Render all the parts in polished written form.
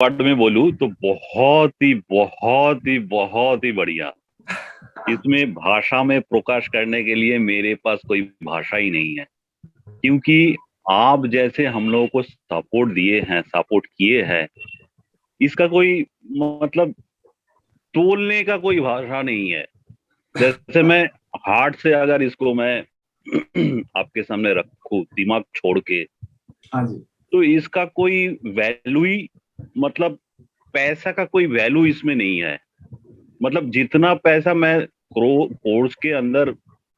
Word में बोलूं तो बहुत ही बहुत ही बहुत ही बढ़िया। इसमें भाषा में प्रकाश करने के लिए मेरे पास कोई भाषा ही नहीं है, क्योंकि आप जैसे हम लोगों को सपोर्ट दिए हैं, सपोर्ट किए हैं, इसका कोई मतलब तोलने का कोई भाषा नहीं है। जैसे मैं हार्ट से अगर इसको मैं आपके सामने रखूं दिमाग छोड़ के, हाँ जी। तो इसका कोई वैल्यू ही मतलब पैसा का कोई वैल्यू इसमें नहीं है। मतलब जितना पैसा मैं कोर्स के अंदर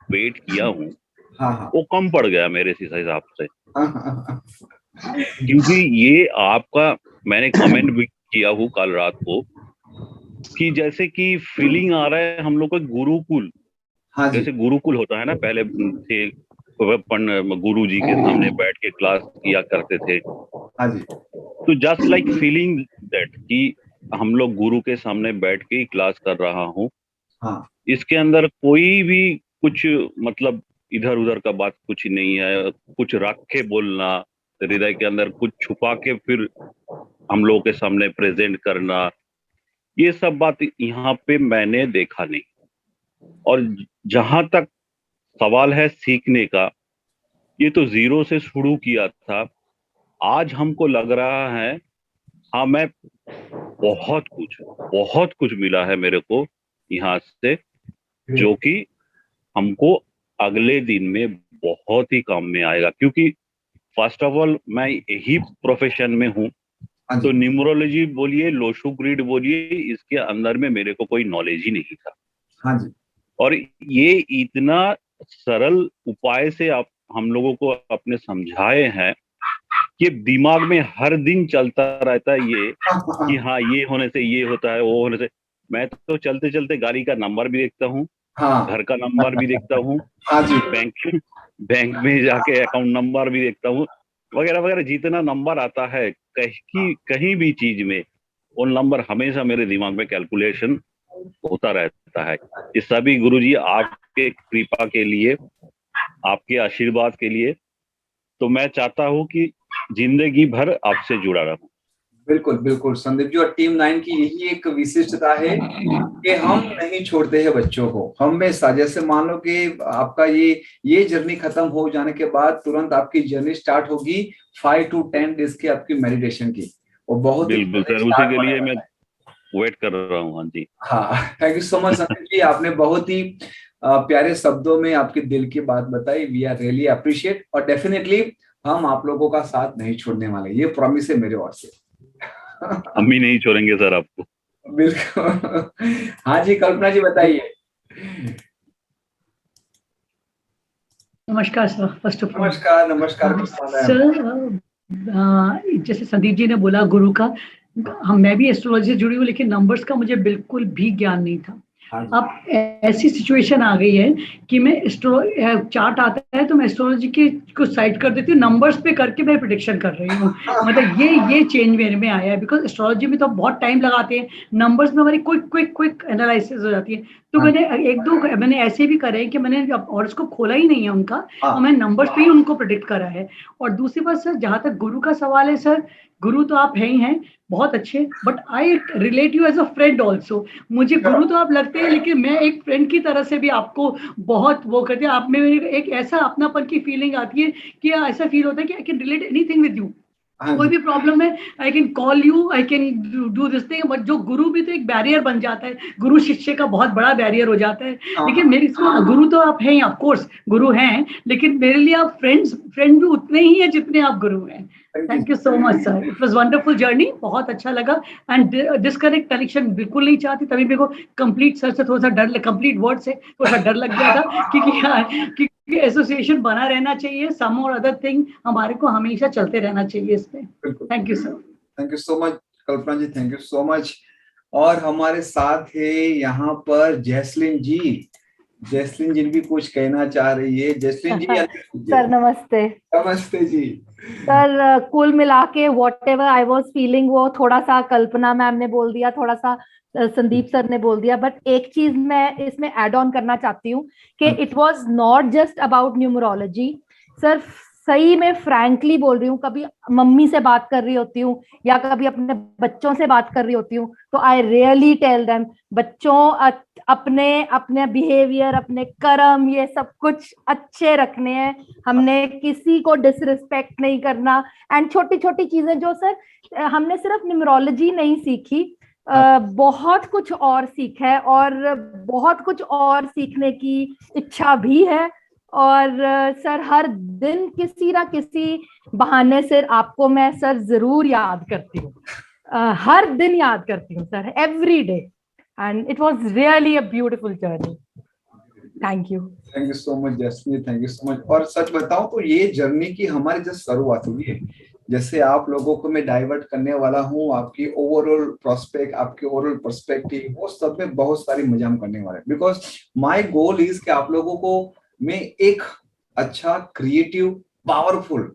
वेट किया हूँ हाँ हाँ वो कम पड़ गया मेरे हिसाब से। हाँ हाँ हाँ। क्योंकि ये आपका, मैंने कमेंट भी किया हूँ कल रात को, कि जैसे कि फीलिंग आ रहा है हम लोग को गुरुकुल, हाँ जी। जैसे गुरुकुल होता है ना, पहले थे अपन गुरु जी के सामने बैठ के क्लास किया करते थे। हाँ जी। तो जस्ट लाइक फीलिंग दैट कि हम लोग गुरु के सामने बैठ के ही क्लास कर रहा हूँ। हाँ इसके अंदर कोई भी कुछ मतलब इधर उधर का बात कुछ नहीं है, कुछ रख के बोलना, हृदय के अंदर कुछ छुपा के फिर हम लोगों के सामने प्रेजेंट करना, ये सब बात यहाँ पे मैंने देखा नहीं। और जहां तक सवाल है सीखने का, ये तो जीरो से शुरू किया था। आज हमको लग रहा है, हाँ मैं बहुत कुछ बहुत कुछ मिला है मेरे को यहाँ से, जो ग्रेट। कि हमको अगले दिन में बहुत ही काम में आएगा। क्योंकि फर्स्ट ऑफ ऑल मैं यही प्रोफेशन में हूँ, हाँ तो जी। न्यूमरोलॉजी बोलिए, लोशो ग्रिड बोलिए, इसके अंदर में मेरे को कोई नॉलेज ही नहीं था। हाँ जी। और ये इतना सरल उपाय से आप हम लोगों को अपने समझाए हैं कि दिमाग में हर दिन चलता रहता है ये, हाँ हाँ कि हाँ ये होने से ये होता है, वो होने से। मैं तो चलते चलते गाड़ी का नंबर भी देखता हूँ, हाँ घर का नंबर भी देखता हूँ, हाँ जी। बैंक बैंक में जाके अकाउंट नंबर भी देखता हूँ, वगैरह वगैरह। जितना नंबर आता है कहीं कहीं भी चीज में, वो नंबर हमेशा मेरे दिमाग में कैलकुलेशन होता रहता है। ये सभी गुरुजी आपके कृपा के लिए, आपके आशीर्वाद के लिए। तो मैं चाहता हूँ कि जिंदगी भर आपसे जुड़ा रहूं। बिल्कुल बिल्कुल संदीप जी, और टीम 9 की यही एक विशिष्टता है कि हम नहीं छोड़ते हैं बच्चों को हमेशा। जैसे मान लो कि आपका ये जर्नी खत्म हो जाने के बाद तुरंत आपकी जर्नी स्टार्ट होगी 5 to 10 डेज की आपकी मेडिटेशन की। वो बहुत ही बिल्कुल जल्दी सर, उसी स्टार्ट के होने लिए मैं वाला है। वेट कर रहा हूँ। हाँ जी। हाँ, thank you so much Sandeep ji, आपने बहुत ही प्यारे शब्दों में आपके दिल की बात बताई। वी आर रियली अप्रिशिएट, और डेफिनेटली हम आप लोगों का साथ नहीं छोड़ने वाले, ये प्रॉमिस है मेरे ओर से। हम भी नहीं छोड़ेंगे सर आपको। बिल्कुल। हाँ जी, कल्पना जी बताइए। नमस्कार सर, फर्स्ट ऑफ ऑल। नमस्कार नमस्कार कल्पना मैम। सर, जैसे संदीप जी ने बोला गुरु का, हम मैं भी एस्ट्रोलॉजी से जुड़ी हूँ, लेकिन नंबर्स का मुझे बिल्कुल भी ज्ञान नहीं था। हाँ जी। अब ऐसी सिचुएशन आ गई है कि मैं चार्ट आता है तो मैं एस्ट्रोलॉजी के को साइड कर देती हूँ, नंबर्स पे करके मैं प्रिडिक्शन कर रही हूँ। मतलब ये चेंज मेरे में आया है, बिकॉज एस्ट्रोलॉजी में तो बहुत टाइम लगाते हैं, नंबर्स में हमारी क्विक क्विक क्विक एनालिसिस हो जाती है। तो हाँ मैंने ऐसे भी करे हैं कि मैंने ऑर्ड्स को खोला ही नहीं है उनका, और हाँ मैंने नंबर्स पे ही उनको प्रिडिक्ट करा है। और दूसरी बात सर, जहां तक गुरु का सवाल है सर, गुरु तो आप हैं ही हैं, बहुत अच्छे, but I relate you as a friend also. मुझे गुरु तो आप लगते हैं, लेकिन मैं एक फ्रेंड की तरह से भी आपको बहुत वो करते हैं। आप में एक ऐसा अपनापन की फीलिंग आती है कि ऐसा फील होता है कि I can relate anything with you. हाँ कोई जी। भी प्रॉब्लम है, I can call you, I can do this thing. But जो गुरु भी तो एक बैरियर बन जाता है, गुरु शिष्य का बहुत बड़ा बैरियर हो जाता है। हाँ लेकिन हाँ। मेरे इसमें गुरु तो आप हैं, ऑफ कोर्स गुरु हैं, लेकिन मेरे लिए आप फ्रेंड भी उतने ही हैं जितने आप गुरु हैं। Thank you. Thank you so much sir, it was wonderful journey, बहुत अच्छा लगा। एंड डिस्कनेक्ट कनेक्शन बिल्कुल नहीं चाहती, तभी मेरे को कंप्लीट सर से थोड़ा सा डर, कंप्लीट वर्ड से थोड़ा सा डर लग गया था, क्योंकि एसोसिएशन बना रहना चाहिए, सम और अदर थिंग हमारे को हमेशा चलते रहना चाहिए इसमें। बिल्कुल। Thank you sir. Thank you so much Kalpana ji, thank you so much. और हमारे साथ है यहाँ पर जैस्लिन जी। जैस्लिन जी भी कुछ कहना चाह रही है। जैस्लिन जी unmute कीजिए। सर नमस्ते। नमस्ते जी। सर, कुल मिला के what ever I was feeling, वो थोड़ा सा कल्पना मैम ने बोल दिया, थोड़ा सा संदीप सर ने बोल दिया। बट एक चीज मैं इसमें ऐड ऑन करना चाहती हूँ कि it was not just about numerology. Sir, सही में फ्रैंकली बोल रही हूँ, कभी मम्मी से बात कर रही होती हूँ या कभी अपने बच्चों से बात कर रही होती हूँ, तो आई रियली टेल देम, बच्चों अपने अपने बिहेवियर, अपने कर्म, ये सब कुछ अच्छे रखने हैं, हमने किसी को डिसरिस्पेक्ट नहीं करना। एंड छोटी छोटी चीजें जो सर हमने सिर्फ न्यूमरोलॉजी नहीं सीखी, बहुत कुछ और सीखा है और बहुत कुछ और सीखने की इच्छा भी है। और सर हर दिन किसी ना किसी बहाने से आपको मैं सर जरूर याद करती हूँ, हर दिन याद करती हूँ sir, every day, and it was really a beautiful journey. Thank you so much Jasmine, thank you so much. और सच बताऊं तो ये जर्नी की हमारी जस्ट शुरुआत हुई है। जैसे आप लोगों को मैं डाइवर्ट करने वाला हूँ, आपकी ओवरऑल प्रोस्पेक्ट, आपके ओवरऑल पर्सपेक्टिव, वो सब में बहुत सारी मजा हम करने वाले हैं। बिकॉज माय गोल इज कि आप लोगों को मैं एक अच्छा क्रिएटिव पावरफुल,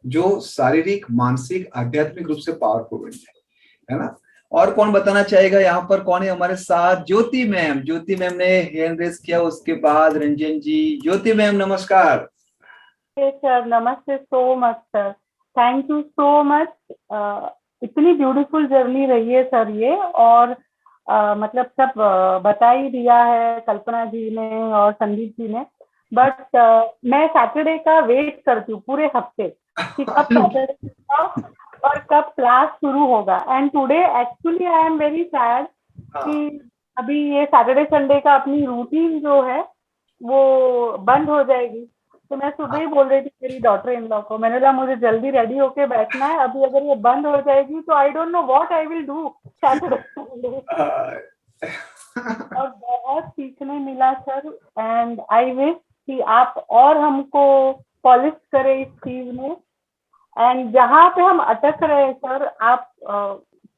जो शारीरिक मानसिक आध्यात्मिक रूप से पावरफुल बन जाए, है ना। और कौन बताना चाहेगा यहाँ पर कौन है हमारे साथ? ज्योति मैम, ज्योति मैम ने हैंड रेस किया, उसके बाद रंजन जी। ज्योति मैम नमस्कार। सर नमस्ते, सो much sir, thank you so much. इतनी ब्यूटीफुल जर्नी रही है सर ये, और मतलब सब बता ही दिया है कल्पना जी ने और संदीप जी ने, बट मैं सैटरडे का वेट करती हूँ पूरे हफ्ते कि कब सैटरडे का और कब क्लास शुरू होगा। And today actually I am very sad कि अभी ये सैटरडे संडे का अपनी रूटीन जो है वो बंद हो जाएगी। तो मैं सुबह ही बोल रही थी मेरी डॉटर इन लॉ को, मैंने कहा मुझे जल्दी रेडी होके बैठना है, अभी अगर ये बंद हो जाएगी तो I don't know what I will do Saturday Sunday. और बहुत सीखने मिला सर, एंड आई विश कि आप और हमको पॉलिश करें इस चीज में, एंड जहाँ पे हम अटक रहे हैं सर आप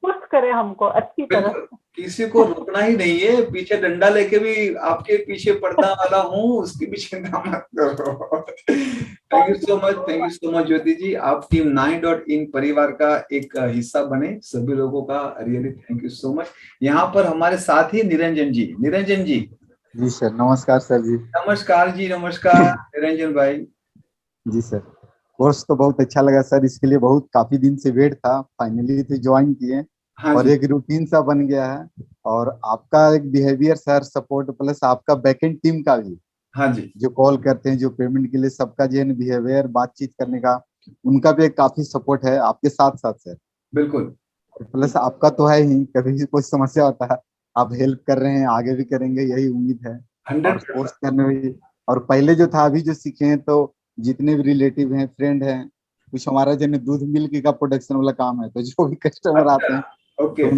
पुश करें हमको अच्छी तरह। किसी को रोकना ही नहीं है, पीछे डंडा लेके भी आपके पीछे पड़ने वाला हूँ, उसकी भी चिंता मत करो। Thank you so much, thank you so much Jyoti ji. आप टीम 9.in परिवार का एक हिस्सा बने, सभी लोगों का really thank you so much. यहाँ पर हमारे साथ ही निरंजन जी। निरंजन जी। जी सर, नमस्कार सर जी। नमस्कार जी, नमस्कार निरंजन भाई। जी सर, कोर्स तो बहुत अच्छा लगा सर, इसके लिए बहुत काफी दिन से वेट था, फाइनली तो ज्वाइन किए। हाँ और जी। एक रूटीन सा बन गया है, और आपका एक बिहेवियर सर सपोर्ट, प्लस आपका बैकएंड टीम का भी, हाँ जी, जो कॉल करते हैं, जो पेमेंट के लिए, सबका जो है बिहेवियर, बातचीत करने का, उनका भी एक काफी सपोर्ट है आपके साथ साथ सर। बिल्कुल। प्लस आपका तो है ही, कभी भी कोई समस्या होता है आप हेल्प कर रहे हैं, आगे भी करेंगे, यही उम्मीद है। और 100%। कोर्स करने में, और पहले जो था, अभी जो सीखे हैं, तो जितने भी रिलेटिव हैं, फ्रेंड हैं, कुछ हमारा जो दूध मिल्क का प्रोडक्शन वाला काम है, तो जो भी कस्टमर आते हैं ओके। तो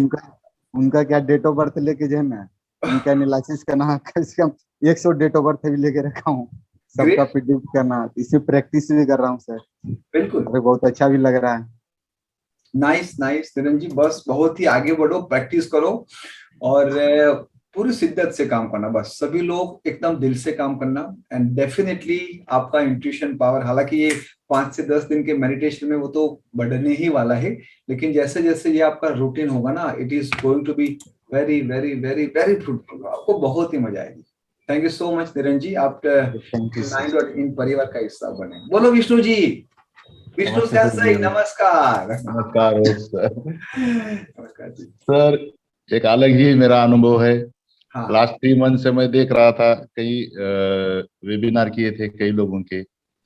उनका क्या डेट ऑफ बर्थ लेके जो है ना, उनका एनालिसिस करना, कम से कम 100 डेट ऑफ बर्थ भी लेके रखा हूँ, सबका प्रिडिक्ट करना, इसे प्रैक्टिस भी कर रहा हूँ सर। बिल्कुल, अरे बहुत अच्छा भी लग रहा है। नाइस नाइस निरंजन जी, बस बहुत ही आगे बढ़ो, प्रैक्टिस करो और पूरी शिद्दत से काम करना, बस सभी लोग एकदम दिल से काम करना, एंड डेफिनेटली आपका इंट्यूशन पावर, हालांकि ये 5 से 10 दिन के मेडिटेशन में वो तो बढ़ने ही वाला है, लेकिन जैसे जैसे ये आपका रूटीन होगा ना, it is going to be very very very very fruitful, आपको बहुत ही मजा आएगी। Thank you so much Niranjan ji, आप 9.in परिवार का हिस्सा बने। बोलो विष्णु जी। विष्णु सर, नमस्कार। नमस्कार सर। नमस्कार जी। सर एक अलग ही मेरा अनुभव है। हाँ। लास्ट 3 मंथ से मैं देख रहा था, कई वेबिनार किए थे कई लोगों के,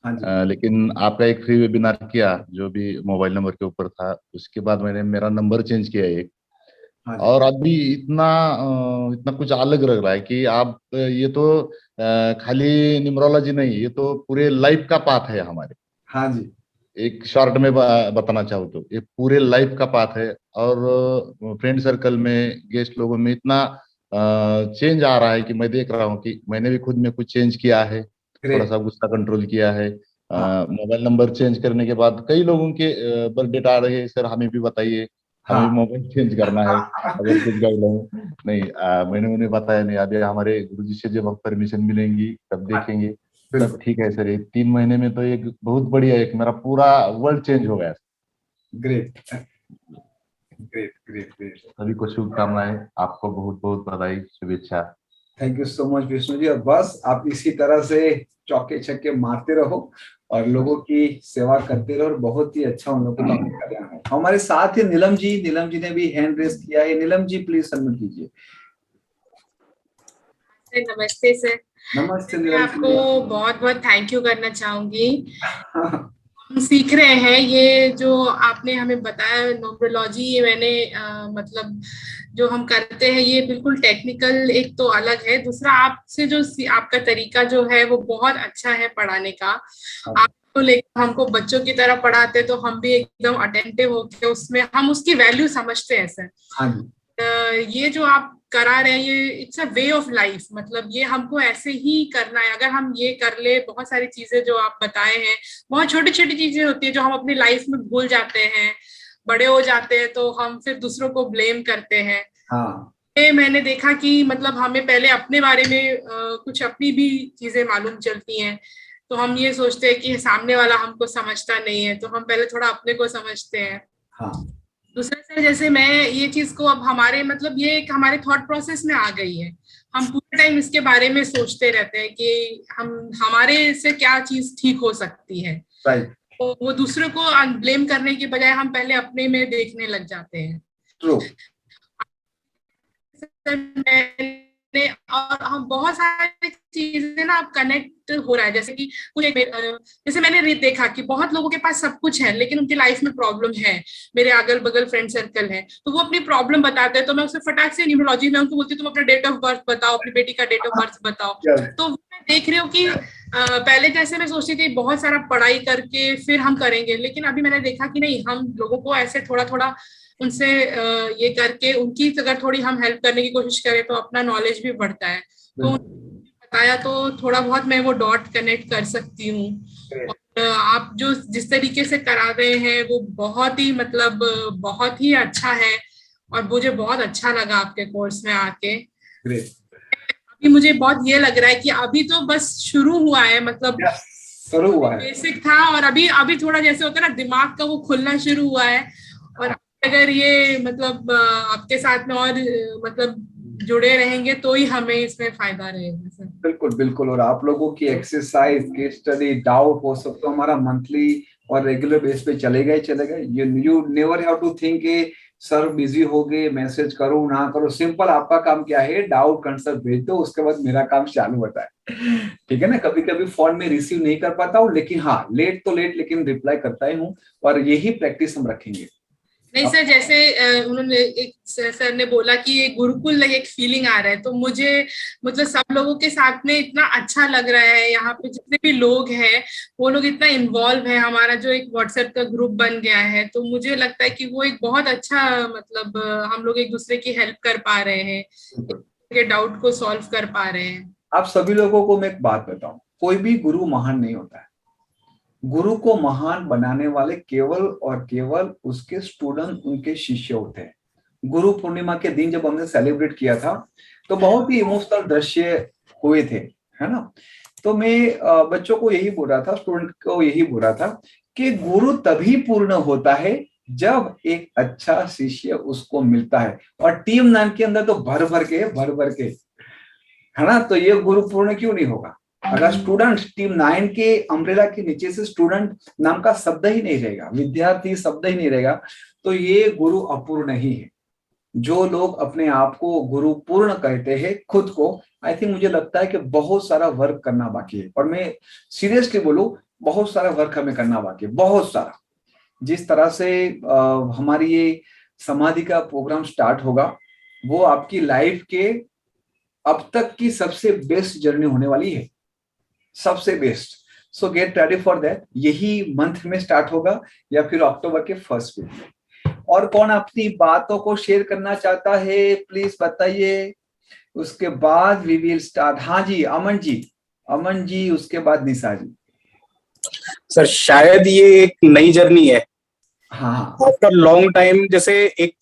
हाँ जी। लेकिन आपका एक फ्री वेबिनार किया जो भी मोबाइल नंबर के ऊपर था, उसके बाद मैंने मेरा नंबर चेंज किया एक, हाँ जी। और अभी इतना कुछ अलग लग रहा है कि आप ये तो खाली न्यूमरोलॉजी नहीं, ये तो पूरे लाइफ का पाथ है हमारे। हाँ जी। एक शॉर्ट में बताना चाहूँ तो ये पूरे लाइफ का पाथ है, और फ्रेंड सर्कल में, गेस्ट लोगों में इतना चेंज आ रहा है कि मैं देख रहा हूँ कि मैंने भी खुद में कुछ चेंज किया है, थोड़ा सा गुस्सा कंट्रोल किया है। मोबाइल नंबर चेंज करने के बाद कई लोगों के बर्थ डेट आ रहे हैं, सर हमें भी बताइए, हमें भी मोबाइल चेंज करना है, अगर कुछ गाइडलाइन नहीं। मैंने उन्हें बताया नहीं, अभी हमारे गुरुजी से जब परमिशन मिलेंगी तब देखेंगे। तब ठीक है सर, ये 3 महीने में तो एक बहुत बढ़िया, एक मेरा पूरा वर्ल्ड चेंज हो गया। Great great great great. सभी को शुभकामनाएं, आपको बहुत बहुत बधाई, शुभेच्छा। Thank you so much Vishnu ji, और बस आप इसी तरह से चौके छक्के मारते रहो और लोगों की सेवा करते रहो, और बहुत ही अच्छा उन लोगों का कल्याण है। हमारे साथ ही नीलम जी ने भी हैंड रेस किया है। नीलम जी प्लीज सबमिट कीजिए। नमस्ते सर। नमस्ते मैं नीलम जी। आपको बहुत बहुत थैंक यू करना चाहूंगी। हम सीख रहे हैं, ये जो आपने हमें बताया न्यूमरोलॉजी, ये मैंने मतलब जो हम करते हैं ये बिल्कुल टेक्निकल एक तो अलग है, दूसरा आपसे जो आपका तरीका जो है वो बहुत अच्छा है पढ़ाने का। आप तो लेकिन हमको बच्चों की तरह पढ़ाते तो हम भी एकदम अटेंटिव होके उसमें हम उसकी वैल्यू समझते हैं सर। हाँ जी। ये जो आप करा रहे हैं ये it's a way of life, मतलब ये हमको ऐसे ही करना है। अगर हम ये कर ले, बहुत सारी चीजें जो आप बताए हैं, बहुत छोटी छोटी चीजें होती है जो हम अपनी लाइफ में भूल जाते हैं, बड़े हो जाते हैं तो हम फिर दूसरों को ब्लेम करते हैं। हाँ। ये मैंने देखा कि मतलब हमें पहले अपने बारे में कुछ अपनी भी चीजें मालूम चलती हैं, तो हम ये सोचते हैं कि सामने वाला हमको समझता नहीं है, तो हम पहले थोड़ा अपने को समझते हैं। हाँ। दूसरा सर, जैसे मैं ये चीज को अब हमारे मतलब ये एक हमारे थॉट प्रोसेस में आ गई है, हम पूरे टाइम इसके बारे में सोचते रहते हैं कि हम हमारे से क्या चीज ठीक हो सकती है। राइट। तो वो दूसरे को ब्लेम करने के बजाय हम पहले अपने में देखने लग जाते हैं। ट्रू। मैंने और हम बहुत सारी चीजें ना अब कनेक्ट हो रहा है, जैसे कि कुछ जैसे मैंने देखा कि बहुत लोगों के पास सब कुछ है लेकिन उनकी लाइफ में प्रॉब्लम है। मेरे अगल बगल फ्रेंड सर्कल है तो वो अपनी प्रॉब्लम बताते हैं, तो मैं उसे फटाक से न्यूमरोलॉजी में उनको बोलती हूँ तुम अपना डेट ऑफ बर्थ बताओ, अपनी बेटी का डेट ऑफ बर्थ बताओ। तो मैं देख रही हूँ कि पहले जैसे मैं सोचती थी बहुत सारा पढ़ाई करके फिर हम करेंगे, लेकिन अभी मैंने देखा कि नहीं, हम लोगों को ऐसे थोड़ा थोड़ा उनसे ये करके उनकी अगर थोड़ी हम हेल्प करने की कोशिश करें तो अपना नॉलेज भी बढ़ता है। तो बताया तो थोड़ा बहुत मैं वो डॉट कनेक्ट कर सकती हूँ। और आप जो जिस तरीके से करा रहे हैं वो बहुत ही मतलब बहुत ही अच्छा है, और मुझे बहुत अच्छा लगा आपके कोर्स में आके। अभी मुझे बहुत ये लग रहा है कि अभी तो बस शुरू हुआ है, मतलब शुरू हुआ है, बेसिक था, और अभी थोड़ा जैसे होता है ना दिमाग का वो खुलना शुरू हुआ है। और अगर ये मतलब आपके साथ में और मतलब जुड़े रहेंगे तो ही हमें इसमें फायदा रहेगा सर। बिल्कुल बिल्कुल। और आप लोगों की एक्सरसाइज, केस स्टडी, डाउट हो सब तो हमारा मंथली और रेगुलर बेस पे चलेगा ही चलेगा। You never have to think के सर बिजी हो गए, मैसेज करो ना करो। सिंपल आपका काम क्या है, डाउट कंसर्ट भेज दो, उसके बाद मेरा काम चालू होता है। ठीक है ना। कभी कभी फोन में रिसीव नहीं कर पाता हूँ, लेकिन हाँ लेट तो लेट लेकिन रिप्लाई करता ही हूँ, और यही प्रैक्टिस हम रखेंगे। नहीं सर, जैसे उन्होंने एक सर ने बोला कि ये गुरुकुल एक फीलिंग आ रहा है, तो मुझे मतलब सब लोगों के साथ में इतना अच्छा लग रहा है। यहाँ पे जितने भी लोग हैं वो लोग इतना इन्वॉल्व है, हमारा जो एक व्हाट्सएप का ग्रुप बन गया है, तो मुझे लगता है कि वो एक बहुत अच्छा मतलब हम लोग एक दूसरे की हेल्प कर पा रहे हैं, के डाउट को सॉल्व कर पा रहे हैं। आप सभी लोगों को मैं एक बात बताऊं, कोई भी गुरु महान नहीं होता है। गुरु को महान बनाने वाले केवल और केवल उसके स्टूडेंट, उनके शिष्य होते हैं। गुरु पूर्णिमा के दिन जब हमने सेलिब्रेट किया था तो बहुत ही इमोशनल दृश्य हुए थे, है ना। तो मैं बच्चों को यही बोल रहा था, स्टूडेंट को यही बोल रहा था कि गुरु तभी पूर्ण होता है जब एक अच्छा शिष्य उसको मिलता है। और टीम 9 के अंदर तो भर भर के, है ना। तो ये गुरु पूर्ण क्यों नहीं होगा अगर स्टूडेंट टीम 9 के अम्ब्रेला के नीचे से स्टूडेंट नाम का शब्द ही नहीं रहेगा, विद्यार्थी शब्द ही नहीं रहेगा, तो ये गुरु अपूर्ण ही है। जो लोग अपने आप को गुरु पूर्ण कहते हैं खुद को, आई थिंक मुझे लगता है कि बहुत सारा वर्क करना बाकी है। और मैं सीरियसली बोलूं, बहुत सारा वर्क हमें करना बाकी है, बहुत सारा। जिस तरह से हमारी ये समाधि का प्रोग्राम स्टार्ट होगा, वो आपकी लाइफ के अब तक की सबसे बेस्ट जर्नी होने वाली है, सबसे best. So get ready for that. यही मंथ में स्टार्ट होगा या फिर अक्टूबर के फर्स्ट वीक में। और कौन अपनी बातों को शेयर करना चाहता है प्लीज बताइए, उसके बाद वी विल स्टार्ट। हाँ जी, अमन जी, उसके बाद निशा जी। सर शायद ये एक नई जर्नी है। हाँ, आफ्टर लॉन्ग टाइम, जैसे एक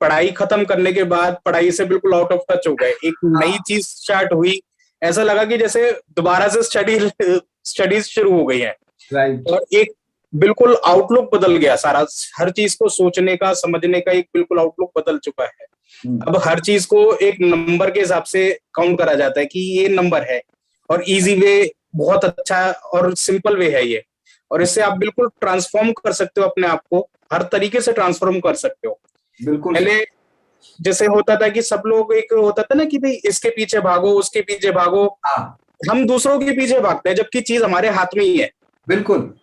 पढ़ाई खत्म करने के बाद पढ़ाई से बिल्कुल आउट ऑफ टच हो गए, एक नई चीज स्टार्ट हुई, ऐसा लगा कि जैसे दोबारा से स्टडीज शुरू हो गई है। राइट। और एक बिल्कुल आउटलुक बदल गया सारा, हर चीज को सोचने का, समझने का एक बिल्कुल आउटलुक बदल चुका है। अब हर चीज को एक नंबर के हिसाब से काउंट करा जाता है कि ये नंबर है, और इजी वे, बहुत अच्छा और सिंपल वे है ये, और इससे आप बिल्कुल ट्रांसफॉर्म कर सकते हो अपने आप को, हर तरीके से ट्रांसफॉर्म कर सकते हो। बिल्कुल। पहले जैसे होता था कि सब लोग, एक होता था ना कि भाई इसके पीछे भागो, उसके पीछे भागो, हम दूसरों के पीछे भागते हैं, जबकि चीज हमारे हाथ में ही है। बिल्कुल।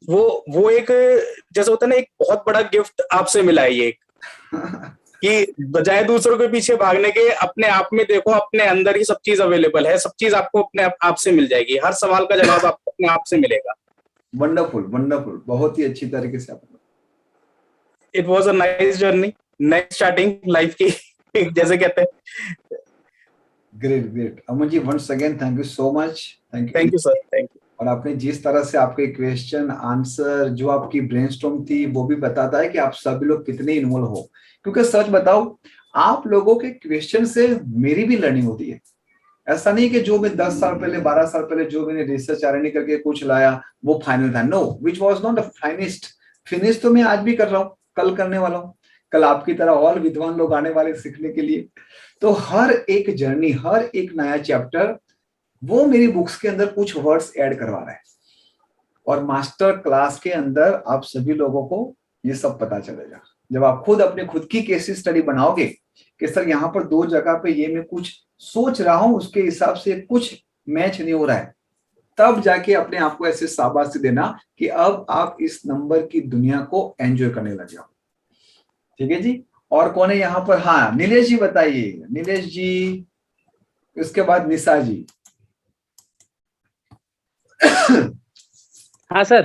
वो एक जैसे होता है ना, एक बहुत बड़ा गिफ्ट आपसे मिला है ये कि बजाय दूसरों के पीछे भागने के, अपने आप में देखो, अपने अंदर ही सब चीज अवेलेबल है, सब चीज आपको अपने आप से मिल जाएगी, हर सवाल का जवाब आपको अपने आप से मिलेगा। वंडरफुल, वंडरफुल, बहुत ही अच्छी तरीके से आपने। It was a nice journey, nice starting life की जैसे कहते हैं। Great, great. Aman ji, once again thank you so much. Thank you sir, thank you. और आपने जिस तरह से आपके क्वेश्चन आंसर, जो आपकी ब्रेनस्टॉर्म थी, वो भी बताता है कि आप सभी लोग कितने इन्वॉल्व हो। क्योंकि सच बताओ, आप लोगों के क्वेश्चन से मेरी भी लर्निंग होती है। ऐसा नहीं कि जो मैं 10 साल पहले, 12 साल पहले जो मैंने रिसर्च आरएनए करके कुछ लाया वो फाइनल था। No, which was not the finest. Finish तो मैं आज भी कर रहा हूँ, कल करने वाला हूँ, कल आपकी तरह और विद्वान लोग आने वाले सीखने के लिए। तो हर एक जर्नी, हर एक नया चैप्टर, वो मेरी बुक्स के अंदर कुछ वर्ड्स ऐड करवा रहा है, और मास्टर क्लास के अंदर आप सभी लोगों को ये सब पता चलेगा। जब आप खुद अपने खुद की केस स्टडी बनाओगे कि सर यहाँ पर 2 जगह पे ये मैं कुछ सोच रहा हूं, उसके हिसाब से कुछ मैच नहीं हो रहा है, तब जाके अपने आप को ऐसे शाबाशी देना कि अब आप इस नंबर की दुनिया को एंजॉय करने लग जाओ। ठीक है जी। और कौन है यहाँ पर? हाँ, नीलेश जी बताइए। नीलेश जी, उसके बाद निशा जी। हाँ सर,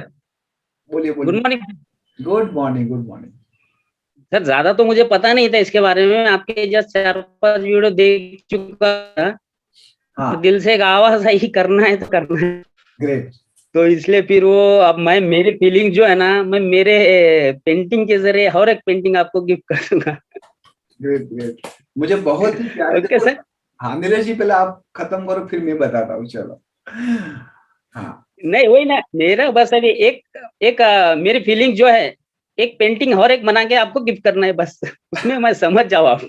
बोलिए गुड बोलिए। Morning. Good morning, good morning. Sir ज्यादा तो मुझे पता नहीं था इसके बारे में, आपके जस्ट 4-5 वीडियो देख चुका था। हाँ। तो दिल से एक आवाज आई, करना है तो करना है। ग्रेट। तो इसलिए फिर वो, अब मैं, मेरी फीलिंग जो है ना, मैं मेरे पेंटिंग के जरिए और एक पेंटिंग आपको गिफ्ट कर दूंगा। Great, great. मुझे बहुत ही प्यारे। Okay sir. हाँ नीलेश जी, पहले आप खत्म करो, फिर मैं बताता हूँ। चलो। हाँ, नहीं वही ना, मेरा बस अभी एक मेरी फीलिंग जो है, एक पेंटिंग और एक बना के आपको गिफ्ट करना है, बस उसमें मैं समझ जाओ आप।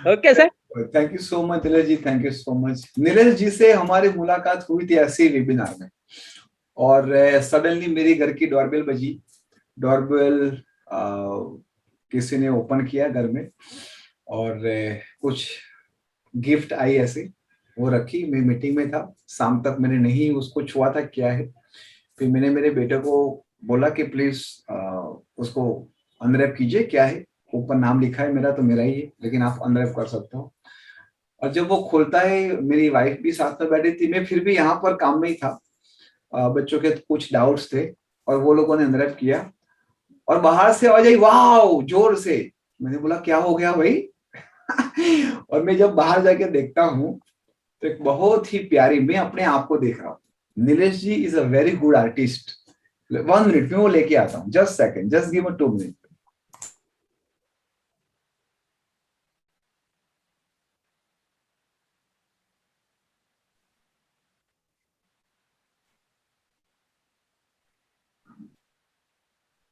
Okay sir. Thank you so much Nilesh ji, thank you so much. Nilesh ji से हमारी मुलाकात हुई थी ऐसे ही वेबिनार में, और सडनली मेरी घर की डोरबेल बजी। डोरबेल किसी ने ओपन किया घर में, और कुछ गिफ्ट आई ऐसे, वो रखी। मैं मीटिंग में था, शाम तक मैंने नहीं उसको छुआ था क्या है। फिर मैंने मेरे बेटे को बोला कि प्लीज उसको अनरैप कीजिए, क्या है। ऊपर नाम लिखा है मेरा, तो मेरा ही है, लेकिन आप अनरैप कर सकते हो। और जब वो खोलता है, मेरी वाइफ भी साथ में बैठी थी, मैं फिर भी यहाँ पर काम में ही था। बच्चों के कुछ डाउट्स थे, और वो लोगों ने अनरैप किया, और बाहर से आवाज आई, वाओ, जोर से। मैंने बोला क्या हो गया भाई? और मैं जब बाहर जाके देखता हूँ तो एक बहुत ही प्यारी, मैं अपने आप को देख रहा हूँ। Nilesh ji is a very good artist. 1 minute में वो लेके आता हूँ, just second, just give a 2 minute.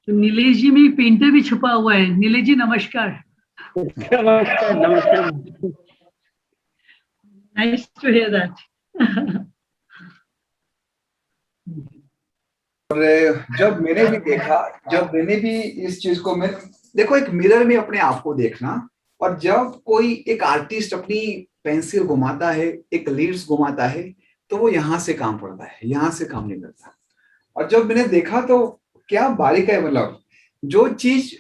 तो नीलेश जी में पेंटर भी छुपा हुआ है। नीलेश जी नमस्कार। नमस्कार, नमस्कार। Nice to hear that. और जब मैंने भी देखा, जब मैंने भी इस चीज को, मैं देखो, एक मिरर में अपने आप को देखना, और जब कोई एक आर्टिस्ट अपनी पेंसिल घुमाता है, एक लीड्स घुमाता है, तो वो यहाँ से काम पड़ता है, यहाँ से काम नहीं करता। और जब मैंने देखा तो क्या बारीक है, मतलब जो चीज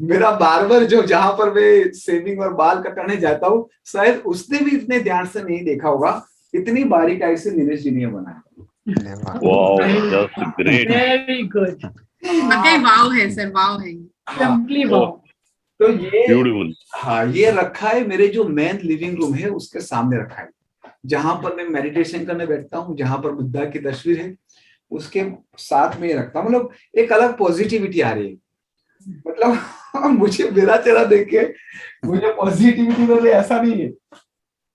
मेरा बार्बर जो, जहां पर मैं शेविंग और बाल कटाने जाता हूँ, शायद उसने भी इतने ध्यान से नहीं देखा होगा, इतनी बारीकाई से नीलेश जी ने बनाया। Wow, just great. Very good. वाकई वाव है सर, वाव है। Simply wow. तो ये Beautiful. हाँ, ये रखा है मेरे जो मेन लिविंग रूम है उसके सामने रखा है, जहां पर मैं मेडिटेशन करने बैठता हूँ, जहां पर बुद्धा की तस्वीर है, उसके साथ में रखता हूँ। मतलब एक अलग पॉजिटिविटी आ रही है। मतलब मुझे मेरा चेहरा देख के मुझे पॉजिटिविटी मिले, ऐसा नहीं है,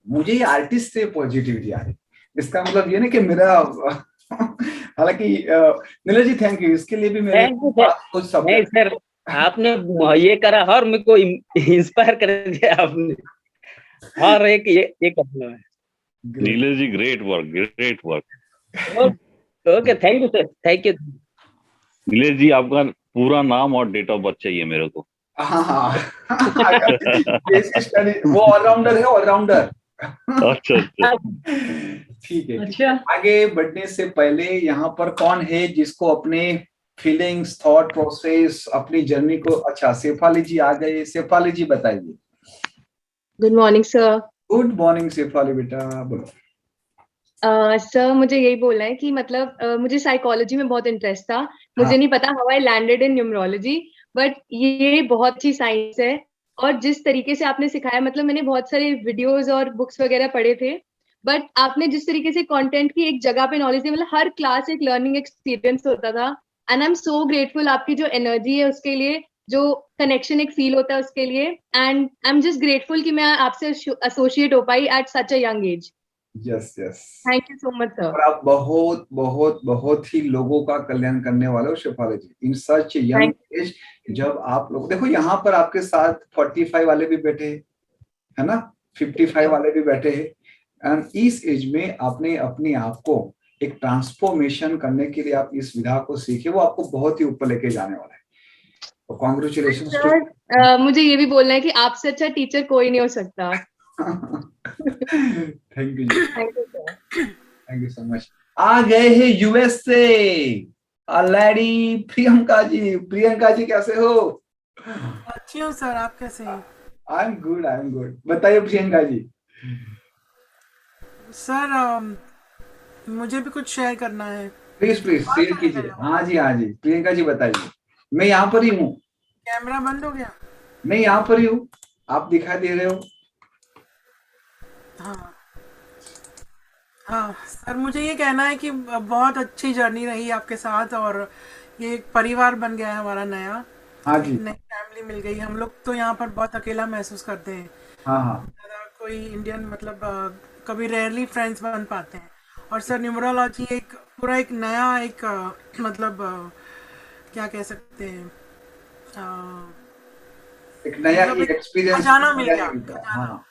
मुझे ये आर्टिस्ट से पॉजिटिविटी आ रही है। इसका मतलब ये नहीं कि मेरा हालांकि नीरज जी थैंक यू, इसके लिए भी मेरे थैंक यू पास कुछ शब्द नहीं सर, आपने ये करा और मेरे को इंस्पायर कर दिया आपने, और एक ये करना है। Nilesh ji great work. Okay thank you sir, thank you. Nilesh ji आपका पूरा नाम और डेट ऑफ बर्थ चाहिए मेरे को। हाँ वो ऑलराउंडर है, ऑलराउंडर। अच्छा अच्छा ठीक है। अच्छा, आगे बढ़ने से पहले यहाँ पर कौन है जिसको अपने फीलिंग्स, थॉट प्रोसेस, अपनी जर्नी को, अच्छा शेफाली जी आ गए। शेफाली जी बताइए। Good morning sir. Good morning Shefali बेटा, बोलो। सर मुझे यही बोलना है कि मतलब मुझे साइकोलॉजी में बहुत इंटरेस्ट था। मुझे हाँ। नहीं पता how I landed in numerology, but ये बहुत अच्छी साइंस है। और जिस तरीके से आपने सिखाया, मतलब मैंने बहुत सारे वीडियोस और बुक्स वगैरह पढ़े थे, बट आपने जिस तरीके से कंटेंट की एक जगह पे नॉलेज दी, मतलब हर क्लास एक लर्निंग एक्सपीरियंस होता था। And I am so grateful आपकी जो एनर्जी है उसके लिए, जो कनेक्शन एक फील होता है उसके लिए। And I am just grateful कि मैं आपसे एसोसिएट हो पाई at such a young age. Yes yes, thank you so much sir. और आप बहुत बहुत बहुत ही लोगों का कल्याण करने वाले हो शेफाली जी, इन सच यंग एज। जब आप लोग देखो यहाँ पर आपके साथ 45 वाले भी बैठे हैं, है ना, 55 वाले भी बैठे हैं, एंड इस एज में आपने अपने आप को एक ट्रांसफॉर्मेशन करने के लिए आप इस विधा को सीखे, वो आपको बहुत ही ऊपर लेके जाने वाला है। तो कॉन्ग्रेचुलेशन सर मुझे ये भी बोलना है कि आपसे अच्छा टीचर कोई नहीं हो सकता। Thank you ji, thank you sir. Thank you so much. आ गए हैं यूएस से लेडी प्रियंका जी। प्रियंका जी कैसे हो? अच्छी हूँ सर, आप कैसे हैं? I am good, I am good. बताइए प्रियंका जी। सर मुझे भी कुछ शेयर करना है। प्लीज प्लीज शेयर कीजिए। हाँ जी हाँ जी, प्रियंका जी बताइए। मैं यहाँ पर ही हूँ। कैमरा बंद हो गया? मैं यहाँ पर ही हूँ, आप दिखाई दे रहे हो। हाँ हाँ सर, मुझे ये कहना है कि बहुत अच्छी जर्नी रही आपके साथ, और ये एक परिवार बन गया है हमारा नया। हाँ जी, एक नई फैमिली मिल गई। हम लोग तो यहाँ पर बहुत अकेला महसूस करते हैं। हाँ हाँ, ज़्यादा कोई इंडियन मतलब कभी रेयरली फ्रेंड्स बन पाते हैं। और सर न्यूमरोलॉजी एक पूरा एक नया एक मतलब क्या कह सकते हैं, एक नया मतलब एक एक्सपीरियंस खजाना मिल गया। हाँ,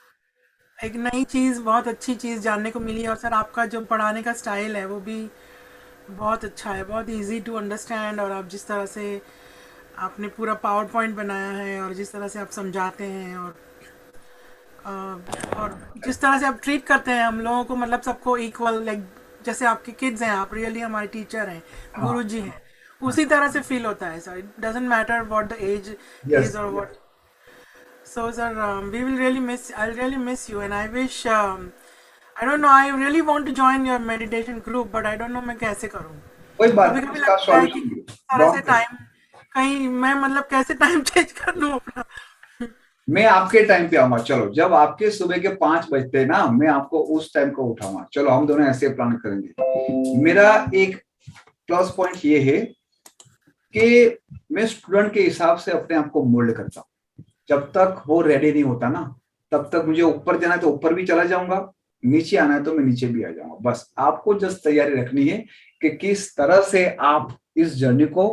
एक नई चीज़, बहुत अच्छी चीज़ जानने को मिली। और सर आपका जो पढ़ाने का स्टाइल है वो भी बहुत अच्छा है, बहुत इजी टू अंडरस्टैंड। और आप जिस तरह से आपने पूरा पावर पॉइंट बनाया है, और जिस तरह से आप समझाते हैं, और जिस तरह से आप ट्रीट करते हैं हम लोगों को, मतलब सबको इक्वल, लाइक जैसे आपके किड्स हैं, आप रियली हमारे टीचर हैं, गुरुजी हैं, उसी तरह से फील होता है sir. It doesn't matter what the age is और what. So sir, we will really I'll really miss you, and I wish, I don't know, I really want to join your meditation group, but I don't know मैं कैसे करूँ। कोई बात नहीं, कभी इसका लगता है कि सॉल्यूशन तरह से टाइम कहीं मैं मतलब कैसे टाइम चेंज कर लूँ अपना। मैं आपके टाइम पे आऊंगा। चलो, जब आपके सुबह के 5 बजते हैं ना, मैं आपको उस टाइम को उठाऊंगा। चलो हम दोनों ऐसे प्लान करेंगे। मेरा एक प्लस पॉइंट ये है कि मैं स्टूडेंट के हिसाब से अपने आप को मोल्ड करता हूँ। जब तक वो रेडी नहीं होता ना, तब तक मुझे ऊपर जाना है तो ऊपर भी चला जाऊंगा, नीचे आना है तो मैं नीचे भी आ जाऊंगा। बस आपको जस्ट तैयारी रखनी है कि किस तरह से आप इस जर्नी को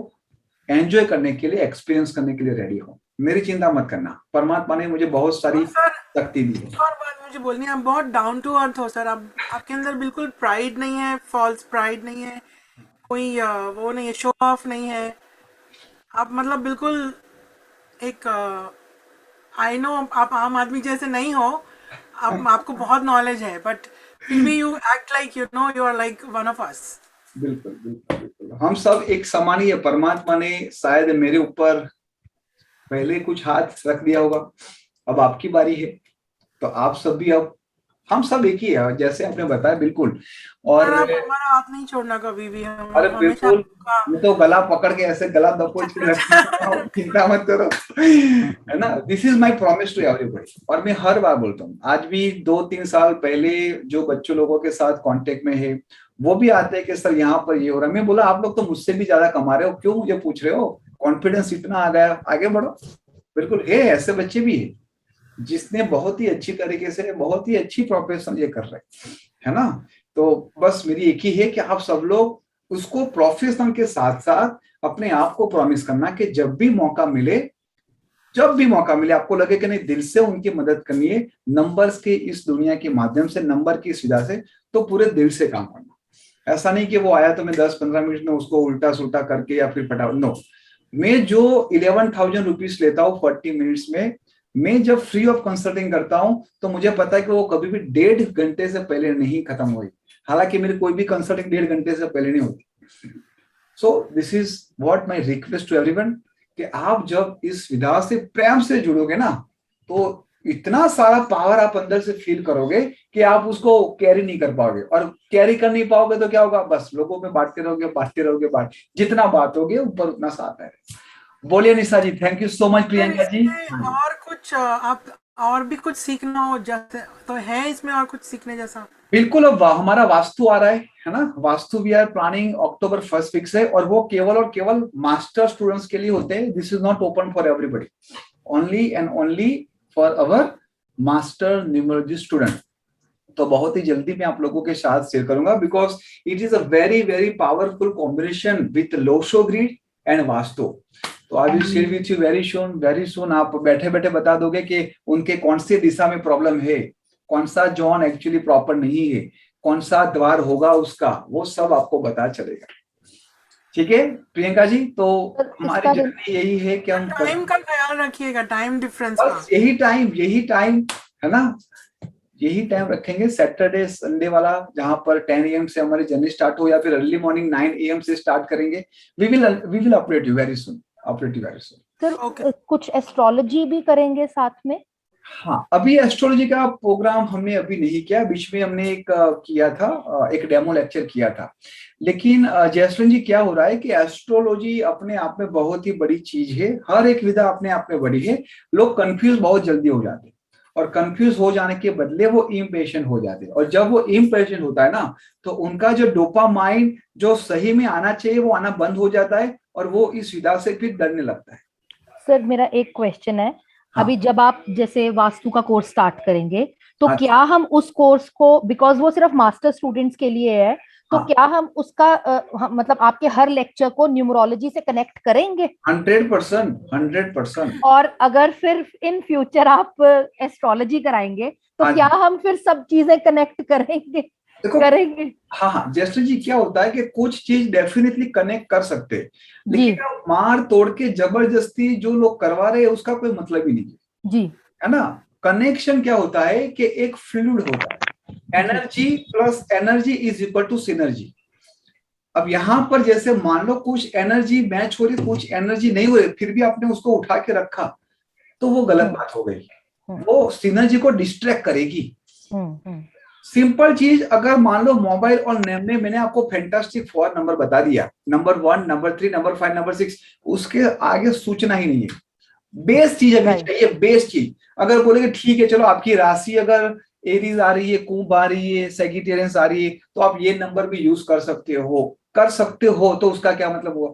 एंजॉय करने के लिए, एक्सपीरियंस करने के लिए रेडी हो। मेरी चिंता मत करना, परमात्मा ने मुझे बहुत सारी शक्ति दी है। और बात मुझे बोलनी है, आप बहुत डाउन टू अर्थ हो सर। आपके अंदर बिल्कुल प्राइड नहीं है, फॉल्स प्राइड नहीं है, कोई वो नहीं है, शो ऑफ नहीं है। आप मतलब बिल्कुल एक आई नो आप आम आदमी जैसे नहीं हो, आपको बहुत नॉलेज है, बट फिर भी you act like you know you are like one of us. बिल्कुल बिल्कुल बिल्कुल, हम सब एक समान ही है। परमात्मा ने शायद मेरे ऊपर पहले कुछ हाथ रख दिया होगा, अब आपकी बारी है, तो आप सब भी, अब हम सब एक ही है, जैसे आपने बताया। बिल्कुल। और आप हमारा हाथ नहीं छोड़ना कभी भी। हम अरे बिल्कुल, मैं तो गला पकड़ के ऐसे गला दबोच के रखता हूं, चिंता मत करो, है ना। This is my promise to everybody. और मैं हर बार बोलता हूँ, आज भी 2-3 साल पहले जो बच्चों लोगों के साथ कांटेक्ट में है, वो भी आते हैं कि सर यहाँ पर ये हो रहा है। मैं बोला आप लोग तो मुझसे भी ज्यादा कमा रहे हो, क्यों मुझे पूछ रहे हो? कॉन्फिडेंस इतना आ गया, आगे बढ़ो। बिल्कुल है, ऐसे बच्चे भी है जिसने बहुत ही अच्छी तरीके से, बहुत ही अच्छी प्रोफेशन ये कर रहे हैं, है ना। तो बस मेरी एक ही है कि आप सब लोग उसको प्रोफेशनल के साथ साथ अपने आप को प्रॉमिस करना कि जब भी मौका मिले आपको लगे कि नहीं दिल से उनकी मदद करनी है, नंबर्स के इस दुनिया के माध्यम से, नंबर की सुविधा से, तो पूरे दिल से काम करना। ऐसा नहीं कि वो आया तो मैं 10-15 मिनट में उसको उल्टा सुल्टा करके या फिर फटा, नो। मैं जो 11,000 रुपीज लेता हूँ 40 मिनट्स में, मैं जब फ्री ऑफ कंसल्टिंग करता हूँ तो मुझे पता है कि वो कभी भी 1.5 घंटे से पहले नहीं खत्म हुई। हालांकि मेरी कोई भी कंसल्टिंग 1.5 घंटे से पहले नहीं होती। So this is what my request to everyone, कि आप जब इस विधा से प्रेम से जुड़ोगे ना, तो इतना सारा पावर आप अंदर से फील करोगे कि आप उसको कैरी नहीं कर पाओगे, और कैरी कर नहीं पाओगे तो क्या होगा, बस लोगों में बांटते रहोगे, जितना बात होगे ऊपर उतना सा आता है। बोलिए Nisha ji, thank you so much. Priyanka ji, और कुछ आप और भी कुछ सीखना हो जैसे तो है इसमें, और कुछ सीखने जैसा? बिल्कुल। अब हमारा वास्तु आ रहा है ना, Vastu we are planning October 1 week से, और वो केवल और केवल मास्टर स्टूडेंट्स के लिए होते हैं। This is not open for everybody, only and only for our master numerology student. तो बहुत ही जल्दी मैं आप लोगों के साथ शेयर करूंगा, because it is a very very powerful combination with Lo Shu grid and vastu. तो I will share with you very soon. आप बैठे बैठे बता दोगे कि उनके कौन सी दिशा में प्रॉब्लम है, कौन सा जॉन एक्चुअली प्रॉपर नहीं है, कौन सा द्वार होगा उसका, वो सब आपको पता चलेगा। ठीक है प्रियंका जी, तो हमारी जर्नी यही है कि हम टाइम का ख्याल रखिएगा, टाइम डिफरेंस बस यही टाइम है ना, यही टाइम रखेंगे सैटरडे संडे वाला, जहां पर 10 AM से हमारी जर्नी स्टार्ट हो, या फिर अर्ली मॉर्निंग 9 AM से स्टार्ट करेंगे। We will update you very soon. Sir कुछ एस्ट्रोलॉजी भी करेंगे साथ में? हाँ, अभी एस्ट्रोलॉजी का प्रोग्राम हमने अभी नहीं किया, बीच में हमने एक किया था, एक डेमो लेक्चर किया था। लेकिन जयश्री जी, क्या हो रहा है कि एस्ट्रोलॉजी अपने आप में बहुत ही बड़ी चीज है, हर एक विधा अपने आप में बड़ी है। लोग कंफ्यूज बहुत जल्दी हो जाते हैं, और कंफ्यूज हो जाने के बदले वो इम्पेशेंट हो जाते हैं, और जब वो इम्पेशेंट होता है ना, तो उनका जो डोपामाइन जो सही में आना चाहिए वो आना बंद हो जाता है, और वो इस विधा से फिर डरने लगता है। सर मेरा एक क्वेश्चन है, हाँ। अभी जब आप जैसे वास्तु का कोर्स स्टार्ट करेंगे तो हाँ, क्या हम उस कोर्स को, बिकॉज वो सिर्फ मास्टर स्टूडेंट्स के लिए है, तो हाँ, क्या हम उसका मतलब आपके हर लेक्चर को न्यूमरोलॉजी से कनेक्ट करेंगे? 100%। और अगर फिर इन फ्यूचर आप एस्ट्रोलॉजी कराएंगे तो हाँ, क्या हम फिर सब चीजें कनेक्ट करेंगे? हाँ, जैसे जी क्या होता है कि कुछ चीज डेफिनेटली कनेक्ट कर सकते हैं, लेकिन मार तोड़ के जबरदस्ती जो लोग करवा रहे हैं उसका कोई मतलब ही नहीं जी, है ना। कनेक्शन क्या होता है कि एक फ्लूइड होता है, energy plus energy is equal to synergy. अब यहाँ पर जैसे मान लो कुछ एनर्जी मैच हो रही, कुछ एनर्जी नहीं हो रही, फिर भी आपने उसको उठा के रखा, तो वो गलत बात हो गई, वो सिनर्जी को डिस्ट्रैक्ट करेगी। सिंपल चीज, अगर मान लो मोबाइल और नेम में मैंने आपको फैंटास्टिक 4 नंबर बता दिया, नंबर 1, नंबर 3, नंबर 5, नंबर 6, उसके आगे सूचना ही नहीं है। बेस चीज हमें चाहिए, बेस चीज। अगर बोलेगे ठीक है चलो आपकी राशि अगर एरीज आ रही है, कुंभ आ रही है, सेजिटेरियस आ रही है, तो आप ये नंबर भी यूज कर सकते हो, तो उसका क्या मतलब हुआ?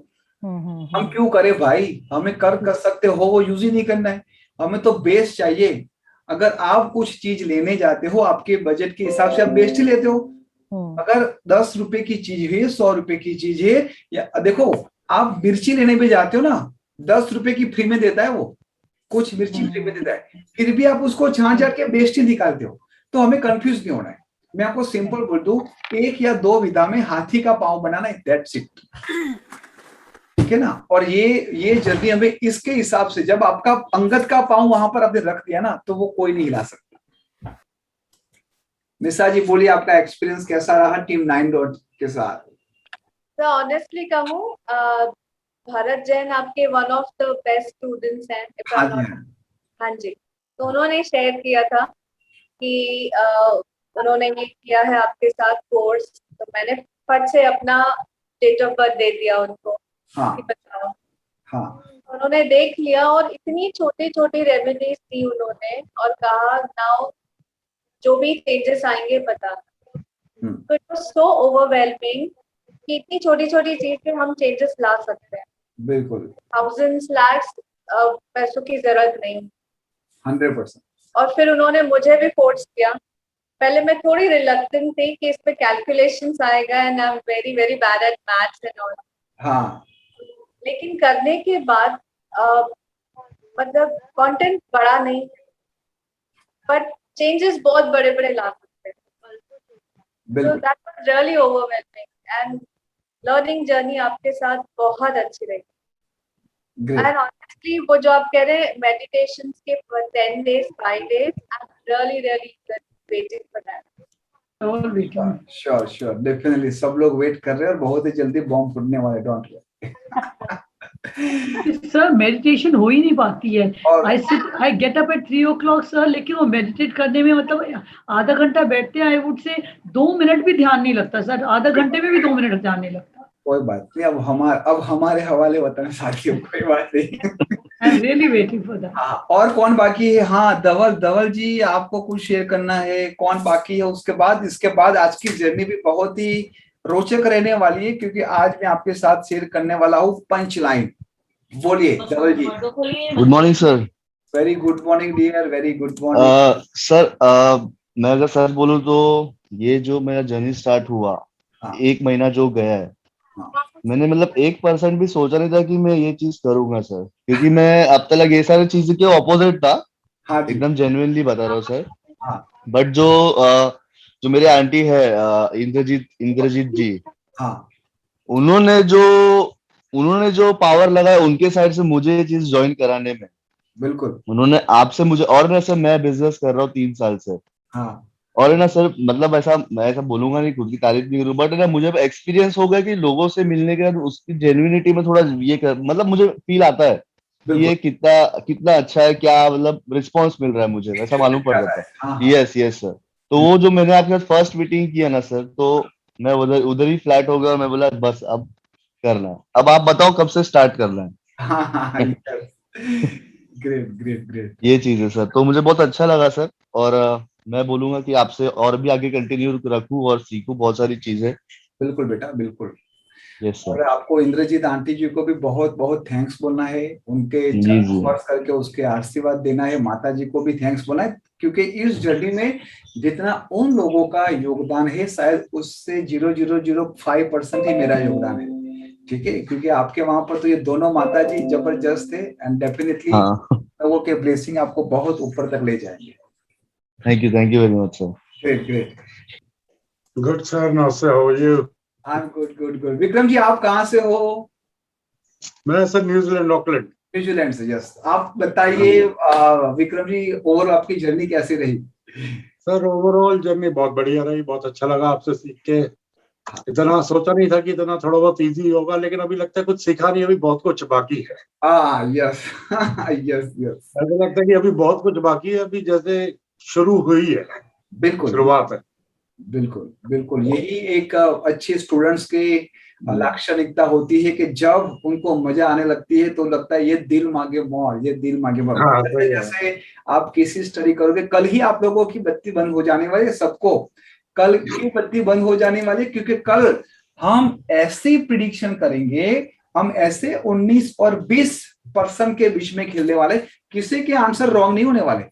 हम क्यों करें भाई, हमें कर सकते हो, वो यूज ही नहीं करना है। हमें तो बेस चाहिए। अगर आप कुछ चीज लेने जाते हो, आपके बजट के हिसाब से आप बेस्ट ही लेते हो। अगर 10 रुपए की चीज है, 100 रुपए की चीज है, या देखो आप मिर्ची लेने भी जाते हो ना, 10 रुपए की फ्री में देता है, वो कुछ मिर्ची फ्री में देता है, फिर भी आप उसको छांट के बेस्ट ही निकालते हो। तो हमें कंफ्यूज नहीं होना है। मैं आपको सिंपल बोल दूं, 1 या 2 विधा में हाथी का पांव बनाना है, दैट्स इट, ठीक है ना। और ये जर्नी हमें इसके हिसाब से, जब आपका अंगद का पांव वहां पर आपने रख दिया ना, तो वो कोई नहीं हिला सकता। निशा जी बोलिए, आपका एक्सपीरियंस कैसा रहा टीम 9 के साथ? तो ऑनेस्टली कहूँ, भरत जैन आपके one of the best students हैं। हाँ जी, तो उन्होंने शेयर किया था कि उन्होंने ये किया है आपके साथ कोर्स, तो मैंने फट से अपना डेट ऑफ बर्थ दे दिया उनको। हाँ, बताओ। हाँ, उन्होंने देख लिया और इतनी छोटी छोटी रेमेडीज दी उन्होंने, और कहा नाउ जो भी चेंजेस आएंगे बता। तो इट वाज सो ओवरवेलमिंग कि इतनी छोटी छोटी चीज पे हम चेंजेस ला सकते हैं। बिल्कुल, थाउजेंड्स लैक्स पैसों की जरूरत नहीं। 100%। और फिर उन्होंने मुझे भी फोर्स किया पहले मैं थोड़ी रिलक्टेंट थी कि इस पे कैलकुलेशंस आएगा and I am very very bad at maths and all. हाँ लेकिन करने के बाद मतलब कंटेंट बड़ा नहीं, बट चेंजेस बहुत बड़े बड़े ला सकते हैं। So that was really overwhelming and learning journey आपके साथ बहुत अच्छी रही। एंड ऑनेस्टली वो जो आप कह रहे हैं मेडिटेशन के 10 days 5 days, I am really really waiting for that. Sure definitely सब लोग वेट कर रहे हैं और बहुत ही जल्दी बॉम्ब फूटने वाले, डोंट वरी। सर मेडिटेशन हो ही नहीं पाती है। I get up at 3 o'clock sir, लेकिन वो मेडिटेट करने में मतलब आधा घंटा बैठते हैं, आई वुड से 2 मिनट भी ध्यान नहीं लगता सर, आधा घंटे में भी 2 मिनट ध्यान नहीं लगता। कोई बात नहीं, अब हमारे हवाले बताना साथियों, कोई बात नहीं। I am really waiting for that. और कौन बाकी है? हाँ धवल जी, आपको कुछ शेयर करना है? कौन बाकी है? उसके बाद इसके बाद आज की जर्नी भी बहुत ही रोचक रहने वाली है, क्योंकि आज मैं आपके साथ शेयर करने वाला हूँ पंच लाइन। बोलिए Dhaval ji. Good morning sir. Very good morning dear, very good morning sir. मैं अगर सच बोलूं तो ये जो मेरा जर्नी स्टार्ट हुआ, 1 महीना जो गया है, मैंने मतलब 1% भी सोचा नहीं था कि मैं ये चीज करूंगा सर, क्योंकि मैं अब तक ये सारी चीजें के ऑपोजिट था। एकदम जेन्युइनली बता रहा हूँ सर। बट जो मेरे आंटी है इंद्रजीत जी, उन्होंने जो पावर लगाया उनके साइड से मुझे ये चीज ज्वाइन कराने में। बिल्कुल उन्होंने आपसे मुझे, और ना सर मैं बिजनेस कर रहा हूँ 3 साल से। और है ना सर, मतलब मैं ऐसा बोलूंगा नहीं, खुद की तारीफ नहीं करूँ, बट ना मुझे एक्सपीरियंस हो गया कि लोगों से मिलने के बाद उसकी जेन्युइनिटी में थोड़ा मतलब मुझे फील आता है कि ये कितना अच्छा है, क्या मतलब रिस्पॉन्स मिल रहा है मुझे, वैसा मालूम पड़ जाता है। Yes sir. तो वो जो मैंने आपके साथ फर्स्ट मीटिंग किया ना सर, तो मैं उधर ही फ्लैट हो गया। मैं बोला बस अब करना है। अब आप बताओ कब से स्टार्ट करना है। ग्रेट ये चीज है सर। तो मुझे बहुत अच्छा लगा सर, और मैं बोलूंगा कि आपसे और भी आगे कंटिन्यू रखूं और सीखूं बहुत सारी चीजें। बिल्कुल बेटा, बिल्कुल। Yes sir. और आपको इंद्रजीत आंटी जी को भी बहुत बहुत थैंक्स बोलना है, उनके चरण स्पर्श करके उसके आशीर्वाद देना है। माता जी को भी थैंक्स बोलना है, क्योंकि इस जर्नी में जितना उन लोगों का योगदान है, शायद उससे 0.005% ही मेरा योगदान है। ठीक है, क्योंकि आपके वहां पर तो ये दोनों माता जी जबरदस्त है, एंड डेफिनेटली लोगों के ब्लेसिंग आपको बहुत ऊपर तक ले जाएंगे। Thank you very much sir. Great. Good sir, नमस्ते, how are you? I am good. Vikram ji, आप कहाँ से हो? मैं सर न्यूजीलैंड, ऑकलैंड। न्यूजीलैंड से, यस। आप बताइए विक्रम जी, ओवरऑल आपकी जर्नी कैसी रही? सर ओवरऑल जर्नी बहुत बढ़िया रही, बहुत अच्छा लगा आपसे सीख के। इतना सोचा नहीं था कि इतना थोड़ा बहुत इजी होगा, लेकिन अभी लगता है कुछ सीखा नहीं, अभी बहुत कुछ बाकी है। यस। ऐसा लगता है कि अभी बहुत कुछ बाकी है, अभी जैसे शुरू हुई है। बिल्कुल, शुरुआत है। बिल्कुल। यही एक अच्छे स्टूडेंट्स के लाक्षणिकता होती है कि जब उनको मजा आने लगती है तो लगता है ये दिल मांगे मोर, ये दिल मांगे मोर। जैसे आप किसी स्टडी करोगे, कल ही आप लोगों की बत्ती बंद हो जाने वाली है। सबको कल क्यों बत्ती बंद हो जाने वाली? क्योंकि कल हम ऐसे प्रिडिक्शन करेंगे, हम ऐसे 19 और 20% के बीच में खेलने वाले, किसी के आंसर रॉन्ग नहीं होने वाले।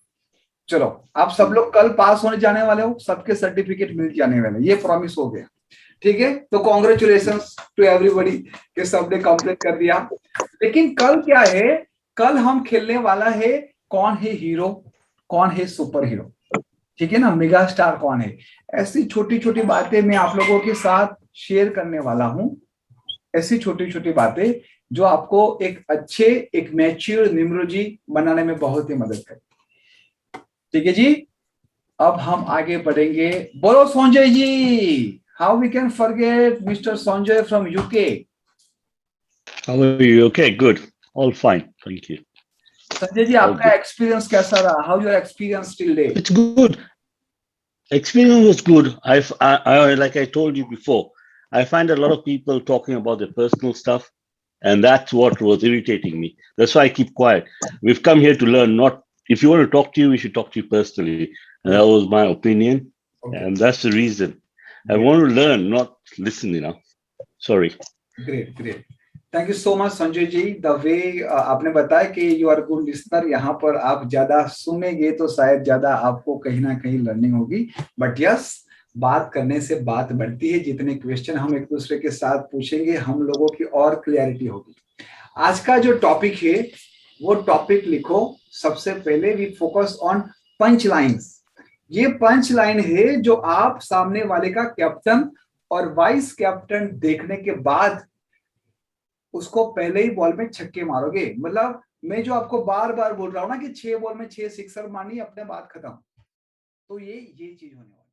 चलो, आप सब लोग कल पास होने जाने वाले हो, सबके सर्टिफिकेट मिल जाने वाले, ये प्रॉमिस हो गया। ठीक है, तो कॉन्ग्रेचुलेशंस टू एवरीबॉडी कि सबने कंप्लीट कर दिया। लेकिन कल क्या है? कल हम खेलने वाला है कौन है हीरो, कौन है सुपर हीरो। ठीक है ना, मेगा स्टार कौन है। ऐसी छोटी छोटी बातें मैं आप लोगों के साथ शेयर करने वाला हूं, ऐसी छोटी छोटी बातें जो आपको एक मैच्योर निम्रोजी बनाने में बहुत ही मदद करें। ठीक है जी, अब हम आगे बढ़ेंगे। बोलो Sanjay ji, how we can forget mister Sanjay from UK. How are you? Okay, good, all fine, thank you. Sanjay ji, आपका एक्सपीरियंस कैसा रहा? How your experience till date? It's good. Experience was good. I like I told you before, I find a lot of people talking about their personal stuff, and that's what was irritating me. That's why I keep quiet. We've come here to learn, not if you want to talk to you, we should talk to you personally. And that was my opinion, and that's the reason. I want to learn, not listen, Sorry. Great. Thank you so much Sanjay ji, the way आपने बताया कि you are good listener, यहाँ पर आप ज्यादा सुनेंगे तो शायद ज्यादा आपको कहीं ना कहीं लर्निंग होगी, बट यस बात करने से बात बढ़ती है, जितने क्वेश्चन हम एक दूसरे के साथ पूछेंगे हम लोगों की और क्लैरिटी होगी। आज का जो टॉपिक है वो टॉपिक लिखो, सबसे पहले we focus on punch lines. ये पंच लाइन है जो आप सामने वाले का कैप्टन और वाइस कैप्टन देखने के बाद उसको पहले ही बॉल में छक्के मारोगे। मतलब मैं जो आपको बार बार बोल रहा हूं ना कि 6 बॉल में 6 सिक्सर मारनी, अपने बात खत्म। तो ये चीज होने वाली है।